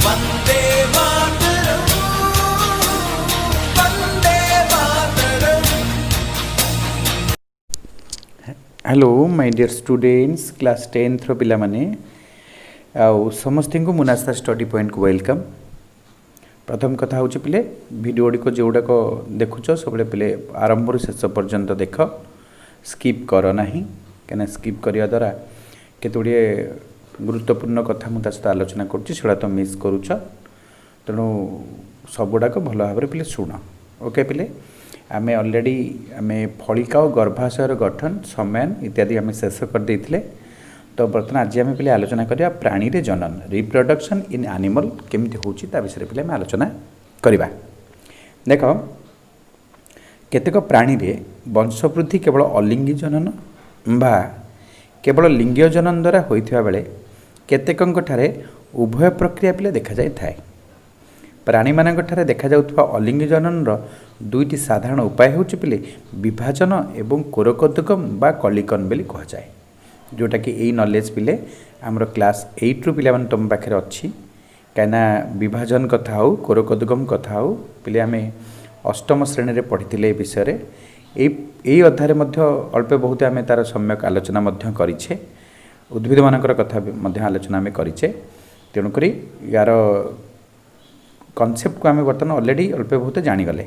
Vande Mataram, Vande Mataram. Hello my dear students class 10th रो पिला माने आउ समस्त को मुनास्ता स्टडी पॉइंट को वेलकम। प्रथम कथा हूँ पिले वीडियो को जोड़ाक देखुच सब पिले आरंभ शेष पर्यंत देख, स्किप कर ना कहीं स्किप करने द्वारा केतोड़े गुरुत्वपूर्ण कथा मुझे सहित आलोचना करा तो मिस करुच, तेणु सबुड़ाक भल भाव पे शुण। ओके पिले आमे ऑलरेडी आमे फलिका और गर्भाशयर गठन समय इत्यादि आमे शेष कर देथिले। तो बर्तमान आज आम पे आलोचना करिया प्राणी रे जनन रिप्रोडक्शन इन एनिमल केमती होची ता विषय पे आम आलोचना करिबा। देख केतेक प्राणी रे वंशवृद्धि केवल अलिंगी जनन बा केवल लिंगीय जनन द्वारा होइथिबा बेले केतेकंक ठारे उभय प्रक्रिया पे देखा जाय थाए। प्राणी मानक ठारे देखा जाउथबा अलिंगी जनन दुईटी साधारण उपाय होची पिले विभाजन एवं कोरकोद्गम बा कलिकन बेली कह जाए, जोटा कि यही नॉलेज पिले आमर क्लास 8 रु पिला तुम पाखे अच्छी कहीं विभाजन कथा हो कोरकोद्गम कथा हो पिले आम अष्टम श्रेणी में पढ़ी ए विषय यही अध्याय अल्प बहुत आम तार सम्यक आलोचना करिछे, उद्भिद मानकर कथा आलोचना आम करिछे। तेणुक यार कॉन्सेप्ट को आम बर्तमान ऑलरेडी अल्प बहुत जानीगले।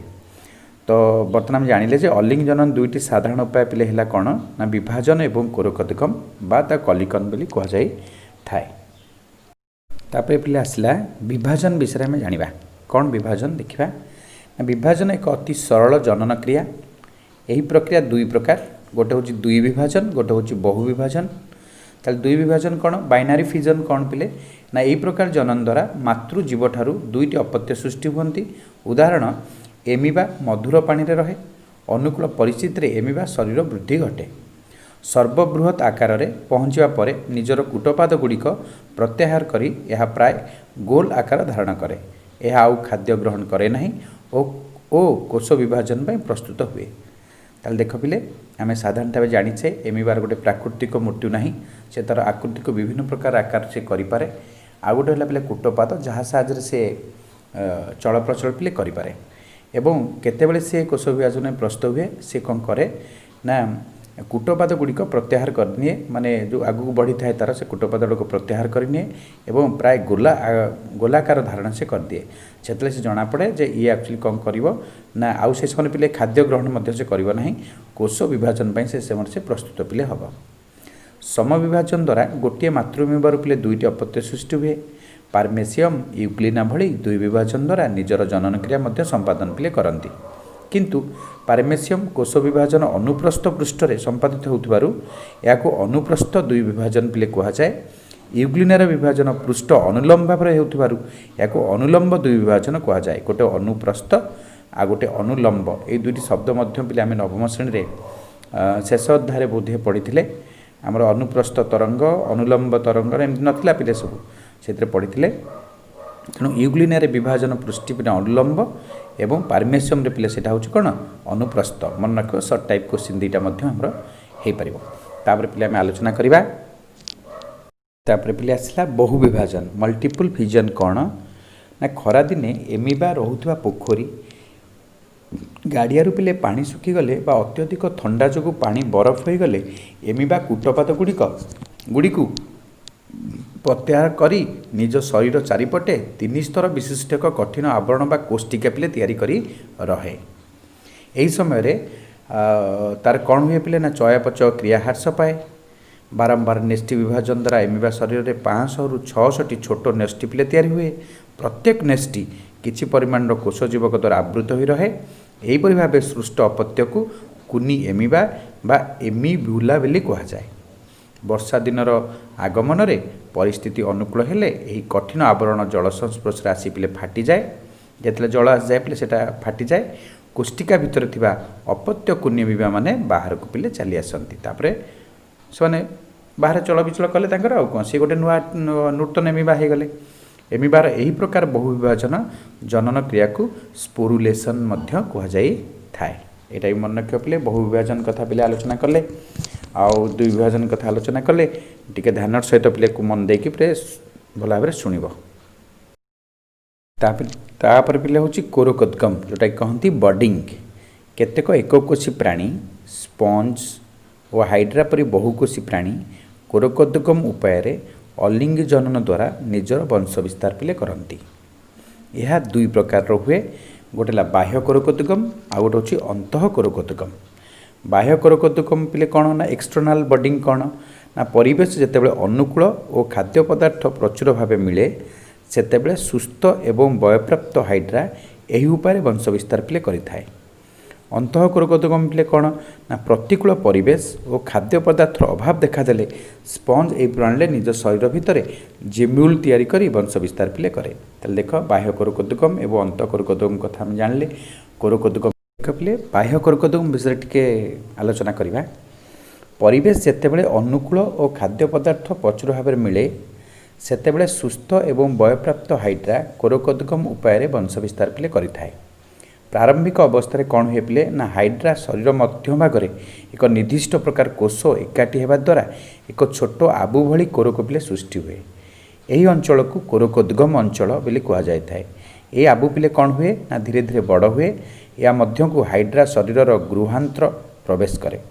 तो बर्तमान आम जानिले जे अलिंग जनन दुईटी साधारण उपाय पिले है कौन ना विभाजन एवं कोरकोद्गम बा ता कलिकन बोली कह जाई थाए। तापर पिले आसला विभाजन विषय में जानिबा। कौन विभाजन देखिबा। विभाजन एक अति सरल जनन क्रिया। यही प्रक्रिया दुई प्रकार, गोटे हूँ दुई विभाजन गोटे हूँ बहु विभाजन। ताल दुई विभाजन कौन बाइनारी फिजन कौन पिले ना यही प्रकार जनन द्वारा मातृजीव ठारू दुईटी अपत्य सृष्टि हुंती। उदाहरण एमिबा मधुर पानी रे रहे, अनुकूल परिस्थिति रे एमिबा शरीर वृद्धि घटे, सर्वबृहत आकार रे पहुँचवा परे निजर कूटपाद गुड़िक प्रत्याहार करी यह प्राय गोल आकार धारण करे। यह आउ खाद्य ग्रहण करे नहीं ओ कोष विभाजन पर प्रस्तुत हुए। ताल देख पिले आम साधारणतः जानीचे एमिबार गोटे प्राकृतिक मृत्यु ना, से तार आकृति को विभिन्न प्रकार आकार से करें। आउ गोटे है पिले कूटपाद जहाँ साहाଯ୍य से चल प्रचल पिले करें। एवं केतेबेले से कोष विभाजन में प्रस्तुत हुए से कौन करे ना कूटपाद गुड़िक प्रत्याहार करनिए, माने जो आगू बढ़ी थाए तार से कूटपाद गुड़िक प्रत्याहार करनिए एवं प्राय गोलाकार धारण से कर दिए। से जना पड़े जे ये एक्चुअली कौन करिवो ना आउ से समय पिले खाद्य ग्रहण मध्य से करिवो नहीं, कोष विभाजन पई से समय से प्रस्तुत पिले हबो। सम विभाजन द्वारा गोटे मातृमेम्बर पिले दुईटी अपत्य सृष्टि हुए। पार्मेसियम यूक्लिना भली दुई विभाजन द्वारा निजर जनन क्रिया मध्य संपादन पिले करती, किंतु पार्मेसियम कोष विभाजन अनुप्रस्थ पृष्ठ रे संपादित होउथबारु याको अनुप्रस्थ दुई विभाजन पिले कहा जाए। यूक्लिनार विभाजन पृष्ठ अनुलंब भाव में होउथबारु याको अनुलंब दुई विभाजन कहा जाए। गोटे अनुप्रस्थ आ गोटे अनुलंब ये दुईटी शब्द मध्य पिले आम नवम श्रेणी रे शेष अध्याय बोधे पढ़ी आमर अनुप्रस्थ तरंग अनुलंब तरंग एमती नथिला पिले सब से पढ़ी। तेणु यूक्लिनार विभाजन पृष्ठ पिले अनुलंब एवं पार्मेसियम रे पिले सेटा होची कोन अनुप्रस्थ। मन रख सर्ट टाइप क्वेश्चन दुईटा मध्य हमर हे परिबो। तापर पिले आम आलोचना करिबा। तापर पिले आसला बहु विभाजन मल्टीपल फिजन कौन ना खरा दिने एमिबा रहुथबा पोखरी गाड़ियारू पिले पानी सुखीगले बा अत्यधिक थंडा जो पानी बरफ हो गले एमिबा कूटपात गुड़िकू प्रत्याहार करी निज शरीर चारिपटे 3 स्तर विशिष्ट एक कठिन आवरण बा कोष्टिका पिले तैयारी करी रहे। यही समय तार कौन हुए पिले ना चयापचय क्रिया ह्रास पाए। बारंबार नेस्टी विभाजन द्वारा एमिबा शरीर में 500 रु 600 छोट नेस्टी पिले तैयारी हुए। प्रत्येक नेस्टी किछि परिमाण कोष जीवक द्वारा आवृत हो रहे। यहीपरि भाव सृष्ट अपत्य को कुनी एमिबा बा एमिब्यूला बोली कह जाए। वर्षा दिनर आगमन रे परिस्थिति अनुकूल हेले यही कठिन आवरण जल संस्पर्श आसी पिले फाटी जाए। जिते जल आसी जाए पिले सेटा फाटी जाए। कोष्टिका भितर थिबा अपत्य कुनी एमिबा माने बाहर को पिले चली आसती। तापरे से बाहर चल विचल कले तांकर आउ कौन सी गोटे नुआ नूतन एमिबा हो गले। एमिबार यही प्रकार बहु विभाजन जनन क्रिया को स्पोरुलेशन मध्य कह जाई थाए। एटा भी मन रख पिले बहु विभाजन कथा पिले आलोचना कले आउ दुई विभाजन कथा आलोचना कले टिके ध्यान सहित पिले को मन देकी भल भाव शुणव। तापर पिले हूँ कोरोकोद्गम जोटा कहती बडिंग। केतेक एककोशी प्राणी स्पंज और हाइड्रा परी बहुकोशी प्राणी कोरोकोद्गम उपाय अलिंग जनन द्वारा निजर वंश विस्तार पिले करती। यह दुई प्रकार हुए, गोटे बाह्य कोरोकोद्गम आ गोटे हूँ अंतः कोरोकोद्गम। बाह्य कोरोकोद्गम पिले कौन ना एक्सटर्नाल बडिंग कौन ना परिवेश जितेबाला अनुकूल और खाद्य पदार्थ प्रचुर भाव मिले सेतेबेले सुस्थ एवं बयप्राप्त हाइड्रा यही उपाय वंश विस्तार पिले करिथाए। अंतः कोरोकोद्गम पिले कौन ना प्रतिकूल परिवेश और खाद्य पदार्थ अभाव देखादेले स्पंज यही प्रणाली निज शरीर भितर जेम्यूल तैयारी करी वंश विस्तार पिले करे। ताले देख बाह्य कोरोकोद्गम एवं अंतः कोरोकोद्गम कथा हम जानले। कोरोकोद्गम पिले बाह्य कोरोकोद्गम विषय टिके आलोचना करिबा। परिवेश जेतेबेले अनुकूल और खाद्य पदार्थ प्रचुर भाव मिले सेतेबेले सुस्थ एवं बयप्राप्त हाइड्रा कोरोकोद्गम उपाय वंश विस्तार पिले करिथाए। प्रारंभिक अवस्था कौन हुए पिले ना हाइड्रा शरीर मध्य भाग एक निर्दिष्ट प्रकार कोष एकाठी होगा द्वारा एक छोट आबु भली कोरोको पिले सृष्टि हुए। यही अंचल को कोरोकोद्गम अंचल बोली कहुए। ये आबु पिले कौन हुए ना धीरे धीरे बड़ हुए। या मध्य को हाइड्रा शरीर गृहांतर प्रवेश करे।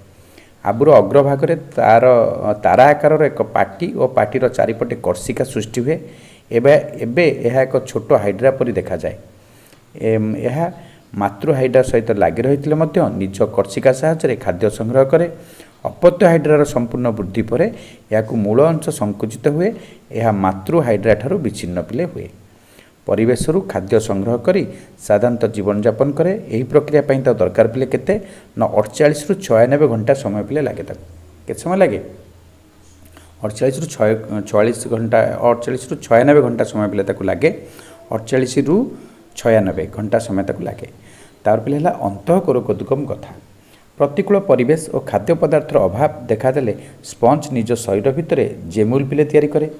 आबुर अग्रभाग तारा आकार एक पाटी और पाटीर चारिपटे कर्षिका सृष्टि हुए। एबे यह एक छोट हाइड्रा परी देखा जाए। यह मातृ हाइड्रा सहित लगी रही निज कर्षिका साहाय्य खाद्य संग्रह करे। अपत्य हाइड्रार संपूर्ण वृद्धि पर यह मूल अंश संकुचित हुए। यह मातृ हाइड्रा ठारू विच्छिन्न पिले हुए। परिवेश खाद्य संग्रह करी साधारणतः जीवन यापन करे। यही प्रक्रिया तो दरकार पिले केते ना 48 रु 96 घंटा समय पिले लगे। केते समय लगे 48 रु 46 घंटा 48 रु 96 घंटा समय पिले लगे। 48 रु 96 घंटा समय लगे। तार पिले अंतः कोरोकोद्गम कथा। प्रतिकूल परिवेश और खाद्य पदार्थर अभाव देखादेले स्पंज निज शरीर भितर जेम्यूल पिले तैयारी करे।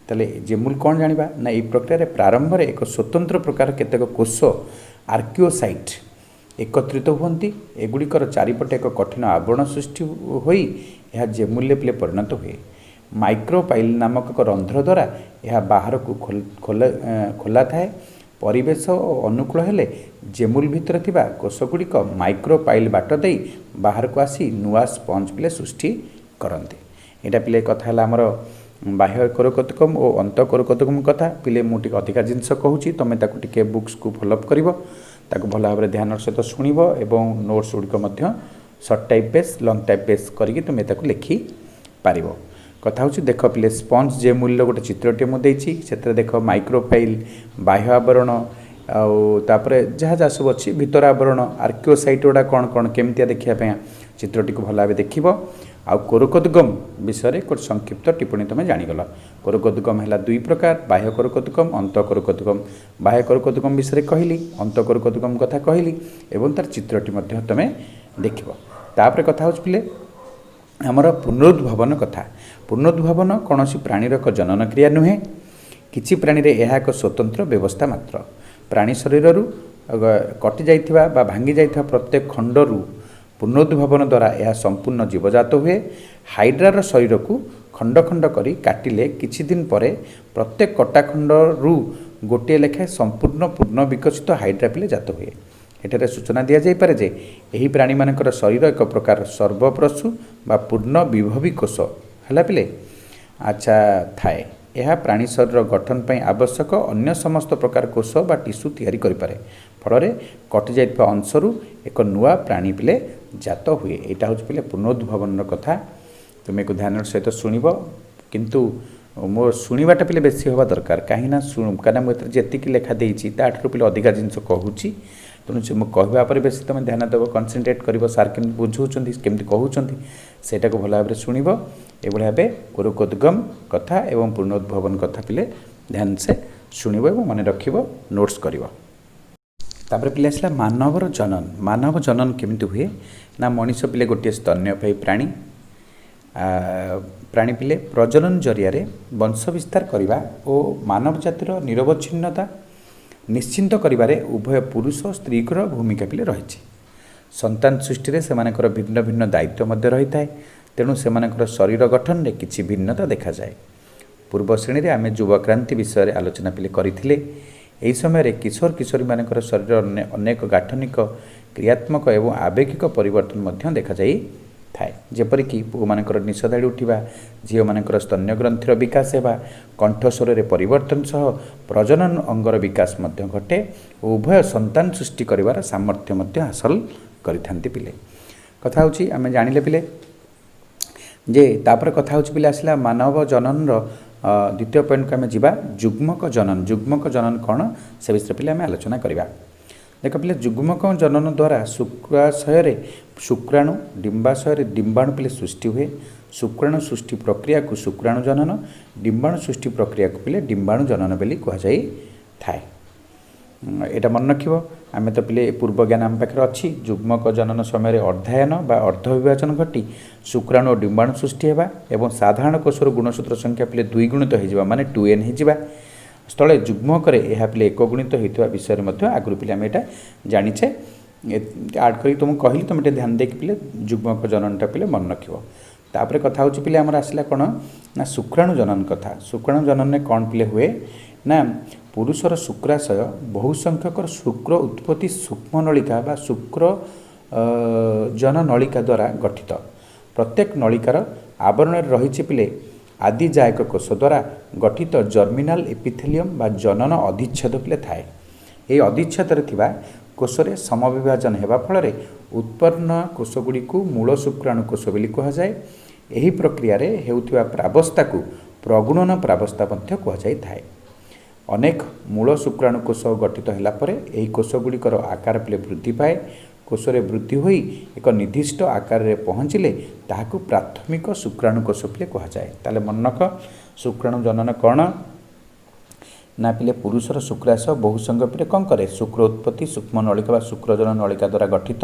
ताले जेम्यूल कौन जानिबा ना यह प्रक्रिया प्रारंभ में एक स्वतंत्र प्रकार केतेक कोष आर्कियोसाइट एकत्रित हुंती। एगुड़िकर चारिपटे एक कठिन आवरण सृष्टि होई यह जेम्यूल पिले परिणत हुए। माइक्रोपाइल नामक एक रंध्र द्वारा यह बाहर को खोला थाए। परिवेश अनुकूल हेले जेम्यूल भितर थिबा कोषगुड़िक माइक्रोपाइल बाट दे बाहर को आसी नुआ स्पंज पिले सृष्टि करते। यहाँ पिले कथा है आमर बाह्य कोरोकोद्गम और अंतः कोरोकोद्गम कथा। पिले मुझे अधिका जिनस कहूँ तुम टे बुक्स को फॉलोअप कर भल भाव ध्यान सहित शुणव और नोट्स गुड़िक short type base long type base करके तुम्हें लिखि पार। कथा हूँ देख पिले स्पंज जेम्यूल गोटे चित्रटे मुझे से देख माइक्रोफाइल बाह्य आवरण आउे जहाँ जहाँ सब अच्छी भितर आवरण आर्कियोसाइट गुड़ा कौन कौन केमती देखापी चित्रटी को भल भाव देख। आउ कोरोकोद्गम विषय एक संक्षिप्त टिप्पणी तुम जानीगल। कोरोकोद्गम है दुई प्रकार बाह्य कोरोकोद्गम अंतः कोरोकोद्गम। बाह्य कोरोकोद्गम विषय कहली अंतः कोरोकोद्गम कथा कहली एवं तार चित्रटी तुम देख। तापर कथा हूँ पिले आमर पुनरुद्भावन कथा। पुनरुद्भावन कौन प्राणीर एक जनन क्रिया नुहे। किछि प्राणी रे यह एक स्वतंत्र व्यवस्था मात्र। प्राणी शरीर कटि जाइथिबा बा भांगी जाइथिबा प्रत्येक खंडरू पुनरुद्भावन द्वारा यह संपूर्ण जीवजात हुए। हाइड्रार शरीर को खंड खंड करी काटिले किछि दिन परे प्रत्येक कटाखंडरू गोटे लेखाएं संपूर्ण पूर्ण विकसित हाइड्रा पिले जात हुए। एठारे सूचना दि जाइपारे जे एही प्राणी मानकर शरीर एक प्रकार सर्वप्रसु बा पूर्ण विभवी कोष है पिले अच्छा थाए। यह प्राणी शरीर गठन पर आवश्यक अन्य समस्त प्रकार कोष बा टिश्यू तैयारी करें। फल कटि जाइथिबा अंशरू एक नुआ प्राणी पिले जात हुए। यहाँ हूँ पिले पुनरुद्भावन कथा। तुम्हें को ध्यान सहित शुणव किंतु मो शुणवाटा पिले बेसी हवा दरकार कहीं मुझे जी लेखा देती ताठू पिले अधिका जिनस कहूँ। तेणु से मुझे कहवापर बेसी तुम ध्यान देव कनसेंट्रेट कर सार केमी बुझाऊँ केमती कहते सेटा को भल भाव शुणव। ये भाव कोरोकोद्गम कथा एवं पुनरुद्भावन कथा पिले ध्यान से शुणव और मन रख नोट्स कर। तापर पिले आसला मानवर जनन। मानव जनन केमिति हुए ना मनीष पिले गोटे स्तन्यपायी प्राणी। प्राणी पिले प्रजनन जरिया वंश विस्तार करने और मानव जातिर निरवच्छिन्नता निश्चिंत करिबारे उभय पुरुष और स्त्री भूमिका पिले रही। संतान सृष्टि से भिन्न भिन्न दायित्व मध्य रही है। तेणु से शरीर गठन में किसी भिन्नता देखा जाए। पूर्व श्रेणी में आम युवक्रांति विषय आलोचना पिले करथिले। ଏହି ସମୟରେ କିଶୋର କିଶୋରୀମାନଙ୍କର ଶରୀର ଅନେକ ଗାଠନିକ କ୍ରିୟାତ୍ମକ ଏବଂ ଆବେଗିକ ପରିବର୍ତ୍ତନ ମଧ୍ୟ ଦେଖାଯାଇଥାଏ। ଯେପରିକି ପୁଅମାନଙ୍କର ନିଶଦାଡ଼ି ଉଠିବା, ଝିଅମାନଙ୍କର ସ୍ତନ୍ୟଗ୍ରନ୍ଥିର ବିକାଶ ହେବା, କଣ୍ଠସ୍ୱରରେ ପରିବର୍ତ୍ତନ ସହ ପ୍ରଜନନ ଅଙ୍ଗର ବିକାଶ ମଧ୍ୟ ଘଟେ ଓ ଉଭୟ ସନ୍ତାନ ସୃଷ୍ଟି କରିବାର ସାମର୍ଥ୍ୟ ମଧ୍ୟ ହାସଲ କରିଥାନ୍ତି ପିଲେ। କଥା ହେଉଛି ଆମେ ଜାଣିଲେ ପିଲେ ଯେ ତାପରେ କଥା ହେଉଛି ପିଲେ ଆସିଲା ମାନବ ଜନନର ଦ୍ୱିତୀୟ ପଏଣ୍ଟକୁ ଆମେ ଯିବା ଯୁଗ୍ମକ ଜନନ। ଯୁଗ୍ମକ ଜନନ କ'ଣ ସେ ବିଷୟରେ ପିଲେ ଆମେ ଆଲୋଚନା କରିବା। ଦେଖ ପିଲେ ଯୁଗ୍ମକ ଜନନ ଦ୍ୱାରା ଶୁକ୍ରାଶୟରେ ଶୁକ୍ରାଣୁ, ଡିମ୍ବାଶୟରେ ଡିମ୍ବାଣୁ ପିଲେ ସୃଷ୍ଟି ହୁଏ। ଶୁକ୍ରାଣୁ ସୃଷ୍ଟି ପ୍ରକ୍ରିୟାକୁ ଶୁକ୍ରାଣୁ ଜନନ, ଡିମ୍ବାଣୁ ସୃଷ୍ଟି ପ୍ରକ୍ରିୟାକୁ ପିଲେ ଡିମ୍ବାଣୁ ଜନନ ବୋଲି କୁହାଯାଇଥାଏ। ଏଇଟା ମନେ ରଖିବ। ଆମେ ତ ପିଲେ ପୂର୍ବ ଜ୍ଞାନ ଆମ ପାଖରେ ଅଛି। ଯୁଗ୍ମକ ଜନନ ସମୟରେ ଅର୍ଦ୍ଧାୟନ ବା ଅର୍ଦ୍ଧ ବିଭାଜନ ଘଟି ଶୁକ୍ରାଣୁ ଓ ଡିମ୍ବାଣୁ ସୃଷ୍ଟି ହେବା ଏବଂ ସାଧାରଣ କୋଷର ଗୁଣସୂତ୍ର ସଂଖ୍ୟା ପିଲେ 2 ଗୁଣିତ ହୋଇଯିବା ମାନେ 2n ହୋଇଯିବା ସ୍ଥଳେ ଯୁଗ୍ମକରେ ଏହା ପିଲେ 1 ଗୁଣିତ ହୋଇଥିବା ବିଷୟରେ ମଧ୍ୟ ଆଗରୁ ପିଲେ ଆମେ ଏଇଟା ଜାଣିଛେ। ଆଡ଼୍ କରିକି ତୁମକୁ କହିଲି, ତୁମେ ଟିକେ ଧ୍ୟାନ ଦେଇକି ପିଲେ ଯୁଗ୍ମକ ଜନନଟା ପିଲେ ମନେ ରଖିବ। ତାପରେ କଥା ହେଉଛି ପିଲେ ଆମର ଆସିଲା କ'ଣ ନା ଶୁକ୍ରାଣୁ ଜନନ କଥା। ଶୁକ୍ରାଣୁ ଜନନରେ କ'ଣ ପିଲେ ହୁଏ ନା ପୁରୁଷର ଶୁକ୍ରାଶୟ ବହୁ ସଂଖ୍ୟକର ଶୁକ୍ର ଉତ୍ପତ୍ତି ସୂକ୍ଷ୍ମ ନଳିକା ବା ଶୁକ୍ର ଜନ ନଳିକା ଦ୍ୱାରା ଗଠିତ। ପ୍ରତ୍ୟେକ ନଳିକାର ଆବରଣରେ ରହିଛି ପିଲେ ଆଦିଜାୟକ କୋଷ ଦ୍ୱାରା ଗଠିତ ଜର୍ମିନାଲ ଏପିଥେଲିୟମ ବା ଜନନ ଅଧିଚ୍ଛେଦ ପିଲେ ଥାଏ। ଏହି ଅଧିଚ୍ଛେଦରେ ଥିବା କୋଷରେ ସମବିଭାଜନ ହେବା ଫଳରେ ଉତ୍ପନ୍ନ କୋଷଗୁଡ଼ିକୁ ମୂଳ ଶୁକ୍ରାଣୁ କୋଷ ବୋଲି କୁହାଯାଏ। ଏହି ପ୍ରକ୍ରିୟାରେ ହେଉଥିବା ପ୍ରାବସ୍ଥାକୁ ପ୍ରଗୁଣନ ପ୍ରାବସ୍ଥା ମଧ୍ୟ କୁହାଯାଇଥାଏ। ଅନେକ ମୂଳ ଶୁକ୍ରାଣୁ କୋଷ ଗଠିତ ହେଲା ପରେ ଏହି କୋଷଗୁଡ଼ିକର ଆକାର ପିଲେ ବୃଦ୍ଧି ପାଏ। କୋଷରେ ବୃଦ୍ଧି ହୋଇ ଏକ ନିର୍ଦ୍ଦିଷ୍ଟ ଆକାରରେ ପହଞ୍ଚିଲେ ତାହାକୁ ପ୍ରାଥମିକ ଶୁକ୍ରାଣୁ କୋଷ ପିଲେ କୁହାଯାଏ। ତାହେଲେ ମନେ ରଖ ଶୁକ୍ରାଣୁ ଜନନ କ'ଣ ନା ପିଲେ ପୁରୁଷର ଶୁକ୍ରାଶୟ ବହୁ ସଂଖ୍ୟକ ପିଲେ କ'ଣ କରେ ଶୁକ୍ର ଉତ୍ପତ୍ତି ସୂକ୍ଷ୍ମ ନଳିକା ବା ଶୁକ୍ରଜନ ନଳିକା ଦ୍ୱାରା ଗଠିତ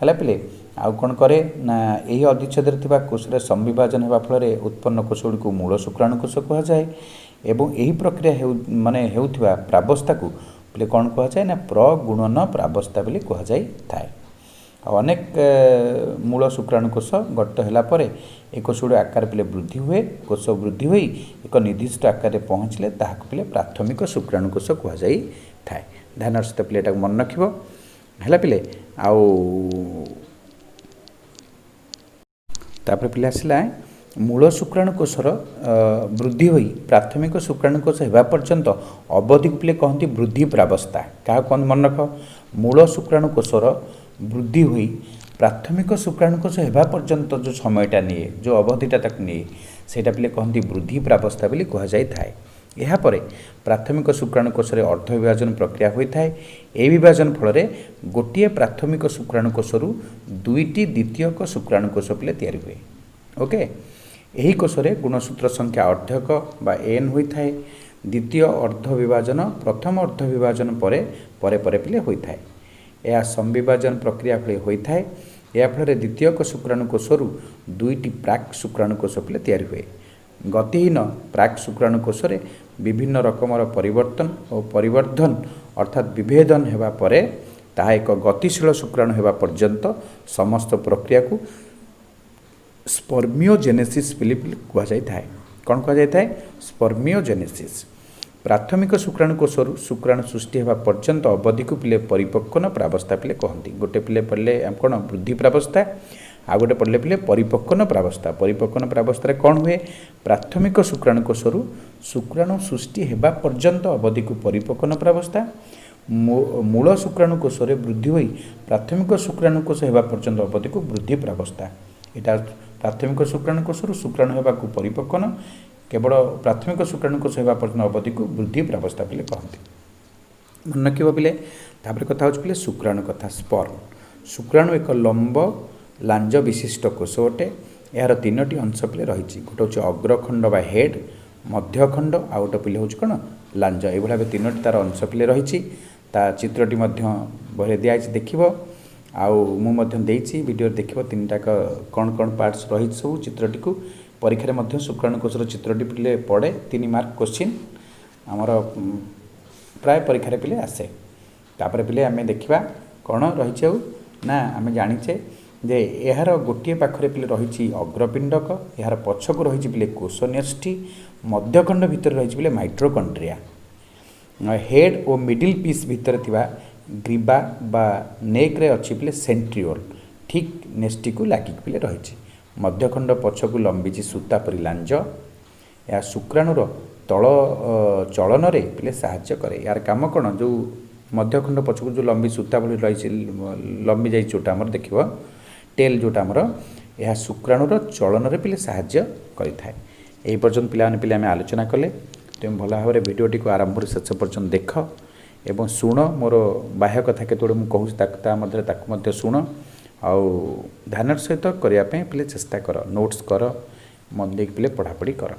ହେଲା ପିଲେ। ଆଉ କ'ଣ କରେ ନା ଏହି ଅଧିଚ୍ଛେଦରେ ଥିବା କୋଷରେ ସମବିଭାଜନ ହେବା ଫଳରେ ଉତ୍ପନ୍ନ କୋଷଗୁଡ଼ିକୁ ମୂଳ ଶୁକ୍ରାଣୁ କୋଷ କୁହାଯାଏ ଏବଂ ଏହି ପ୍ରକ୍ରିୟା ହେଉଥିବା ପ୍ରାବସ୍ଥାକୁ ପିଲେ କ'ଣ କୁହାଯାଏ ନା ପ୍ରଗୁଣନ ପ୍ରାବସ୍ଥା ବୋଲି କୁହାଯାଇଥାଏ। ଆଉ ଅନେକ ମୂଳ ଶୁକ୍ରାଣୁ କୋଷ ଗଠିତ ହେଲା ପରେ ଏ କୋଷଗୁଡ଼ିକ ଆକାର ପିଲେ ବୃଦ୍ଧି ହୁଏ। କୋଷ ବୃଦ୍ଧି ହୋଇ ଏକ ନିର୍ଦ୍ଦିଷ୍ଟ ଆକାରରେ ପହଞ୍ଚିଲେ ତାହାକୁ ପିଲେ ପ୍ରାଥମିକ ଶୁକ୍ରାଣୁ କୋଷ କୁହାଯାଇଥାଏ। ଧ୍ୟାନର ସହିତ ପିଲେ ଏଟାକୁ ମନେ ରଖିବ ହେଲା ପିଲେ। ଆଉ ତାପରେ ପିଲେ ଆସିଲା ମୂଳ ଶୁକ୍ରାଣୁ କୋଷର ବୃଦ୍ଧି ହୋଇ ପ୍ରାଥମିକ ଶୁକ୍ରାଣୁ କୋଷ ହେବା ପର୍ଯ୍ୟନ୍ତ ଅବଧିକୁ ପିଲେ କହନ୍ତି ବୃଦ୍ଧି ପ୍ରାବସ୍ଥା। କାହାକୁ କହନ୍ତି ମନେ ରଖ ମୂଳ ଶୁକ୍ରାଣୁ କୋଷର ବୃଦ୍ଧି ହୋଇ ପ୍ରାଥମିକ ଶୁକ୍ରାଣୁ କୋଷ ହେବା ପର୍ଯ୍ୟନ୍ତ ଯେଉଁ ସମୟଟା ନିଏ, ଯେଉଁ ଅବଧିଟା ତାକୁ ନିଏ ସେଇଟା ପିଲେ କହନ୍ତି ବୃଦ୍ଧି ପ୍ରାବସ୍ଥା ବୋଲି କୁହାଯାଇଥାଏ। ଏହାପରେ ପ୍ରାଥମିକ ଶୁକ୍ରାଣୁ କୋଷରେ ଅର୍ଦ୍ଧ ବିଭାଜନ ପ୍ରକ୍ରିୟା ହୋଇଥାଏ। ଏହି ବିଭାଜନ ଫଳରେ ଗୋଟିଏ ପ୍ରାଥମିକ ଶୁକ୍ରାଣୁ କୋଷରୁ 2ଟି ଦ୍ୱିତୀୟକ ଶୁକ୍ରାଣୁ କୋଷ ପିଲେ ତିଆରି ହୁଏ। ଓକେ, ଏହି କୋଷରେ ଗୁଣସୂତ୍ର ସଂଖ୍ୟା ଅର୍ଦ୍ଧକ ବା n ହୋଇଥାଏ। ଦ୍ୱିତୀୟ ଅର୍ଦ୍ଧ ବିଭାଜନ ପ୍ରଥମ ଅର୍ଦ୍ଧ ବିଭାଜନ ପରେ ପରେ ପରେ ପିଲେ ହୋଇଥାଏ। ଏହା ସମ୍ବିଭାଜନ ପ୍ରକ୍ରିୟା ଭଳି ହୋଇଥାଏ। ଏହା ଫଳରେ ଦ୍ୱିତୀୟକ ଶୁକ୍ରାଣୁ କୋଷରୁ 2ଟି ପ୍ରାକ୍ ଶୁକ୍ରାଣୁ କୋଷ ପିଲେ ତିଆରି ହୁଏ। ଗତିହୀନ ପ୍ରାକ୍ ଶୁକ୍ରାଣୁ କୋଷରେ ବିଭିନ୍ନ ରକମର ପରିବର୍ତ୍ତନ ଓ ପରିବର୍ଦ୍ଧନ ଅର୍ଥାତ୍ ବିଭେଦନ ହେବା ପରେ ତାହା ଏକ ଗତିଶୀଳ ଶୁକ୍ରାଣୁ ହେବା ପର୍ଯ୍ୟନ୍ତ ସମସ୍ତ ପ୍ରକ୍ରିୟାକୁ ସ୍ପର୍ମିଓଜେନେସିସ୍ ବୋଲି କୁହାଯାଇଥାଏ। କ'ଣ କୁହାଯାଇଥାଏ? ସ୍ପର୍ମିଓଜେନେସିସ୍। ପ୍ରାଥମିକ ଶୁକ୍ରାଣୁ କୋଷରୁ ଶୁକ୍ରାଣୁ ସୃଷ୍ଟି ହେବା ପର୍ଯ୍ୟନ୍ତ ଅବଧିକୁ ପିଲେ ପରିପକ୍ୱନ ପ୍ରାବସ୍ଥା ପିଲେ କହନ୍ତି। ଗୋଟେ ପିଲେ ପଡ଼ିଲେ କ'ଣ ବୃଦ୍ଧି ପ୍ରାବସ୍ଥା, ଆଉ ଗୋଟେ ପଡ଼ିଲେ ପିଲେ ପରିପକ୍ୱନ ପ୍ରାବସ୍ଥା। ପରିପକ୍ୱନ ପ୍ରାବସ୍ଥାରେ କ'ଣ ହୁଏ? ପ୍ରାଥମିକ ଶୁକ୍ରାଣୁ କୋଷରୁ ଶୁକ୍ରାଣୁ ସୃଷ୍ଟି ହେବା ପର୍ଯ୍ୟନ୍ତ ଅବଧିକୁ ପରିପକ୍ୱନ ପ୍ରାବସ୍ଥା। ମୂଳ ଶୁକ୍ରାଣୁ କୋଷରେ ବୃଦ୍ଧି ହୋଇ ପ୍ରାଥମିକ ଶୁକ୍ରାଣୁ କୋଷ ହେବା ପର୍ଯ୍ୟନ୍ତ ଅବଧିକୁ ବୃଦ୍ଧି ପ୍ରାବସ୍ଥା। ଏଇଟା ପ୍ରାଥମିକ ଶୁକ୍ରାଣୁ କୋଷରୁ ଶୁକ୍ରାଣୁ ହେବାକୁ ପରିପକ୍ୱନ, କେବଳ ପ୍ରାଥମିକ ଶୁକ୍ରାଣୁ କୋଷ ହେବା ପର୍ଯ୍ୟନ୍ତ ଅବଧିକୁ ବୃଦ୍ଧି ପ୍ରାବସ୍ଥା ପିଲେ କହନ୍ତି। ମନେ ରଖିବ ପିଲେ। ତାପରେ କଥା ହେଉଛି ପିଲେ ଶୁକ୍ରାଣୁ କଥା। ସ୍ପର୍ମ ଶୁକ୍ରାଣୁ ଏକ ଲମ୍ବ ଲାଞ୍ଜ ବିଶିଷ୍ଟ କୋଷ ଅଟେ। ଏହାର 3ଟି ଅଂଶ ପିଲେ ରହିଛି। ଗୋଟେ ହେଉଛି ଅଗ୍ରଖଣ୍ଡ ବା ହେଡ୍, ମଧ୍ୟଖଣ୍ଡ, ଆଉ ଗୋଟେ ପିଲେ ହେଉଛି କ'ଣ ଲାଞ୍ଜ। ଏଇଭଳି ଭାବେ 3ଟି ତା'ର ଅଂଶ ପିଲେ ରହିଛି। ତା ଚିତ୍ରଟି ମଧ୍ୟ ବହିରେ ଦିଆଯାଇଛି ଦେଖିବ। ଆଉ ମୁଁ ମଧ୍ୟ ଦେଇଛି ଭିଡ଼ିଓରେ ଦେଖିବ 3ଟାକ କ'ଣ କ'ଣ ପାର୍ଟସ୍ ରହିଛି ସବୁ ଚିତ୍ରଟିକୁ। ପରୀକ୍ଷାରେ ମଧ୍ୟ ଶୁକ୍ରାଣୁ କୋଷର ଚିତ୍ରଟି ପିଲେ ପଡ଼େ। 3 ମାର୍କ କୋଶ୍ଚିନ୍ ଆମର ପ୍ରାୟ ପରୀକ୍ଷାରେ ପିଲେ ଆସେ। ତାପରେ ପିଲେ ଆମେ ଦେଖିବା କ'ଣ ରହିଛି ଆଉ ନା ଆମେ ଜାଣିଛେ ଯେ ଏହାର ଗୋଟିଏ ପାଖରେ ପିଲେ ରହିଛି ଅଗ୍ରପିଣ୍ଡକ, ଏହାର ପଛକୁ ରହିଛି ପିଲେ କୋଷନ୍ୟଷ୍ଟି, ମଧ୍ୟଖଣ୍ଡ ଭିତରେ ରହିଛି ପିଲେ ମାଇଟ୍ରୋକଣ୍ଡ୍ରିଆ। हेड और मिडिल पीस भितर थिबा ग्रीबा बा नेक रे अच्छी पिले सेंट्रियोल ठीक नेस्टी को लागिक पिले रही मध्यखंड पछकू लंबी सूता परी लांज या शुक्राणुर तल चलन रे पिले साहाय्य करे यार काम कौन जो मध्यखंड पछकू जो लंबी सूता भली रही लंबी जाई जोटा हमर देखिबो टेल जोटा हमर यह शुक्राणुर चलन रे पिले साहाय्य करि थाए एही पर्यंत पिले आमे आलोचना कले तुम भल भाव में भिडटी को आरंभ शेष पर्यंत देख एवं शुण मोर बाह्य कथा केतोड़े मुझे शुण आउ ध्यान सहित करने पे चेष्टा कर नोट्स कर मन देख पे पढ़ापढ़ी कर।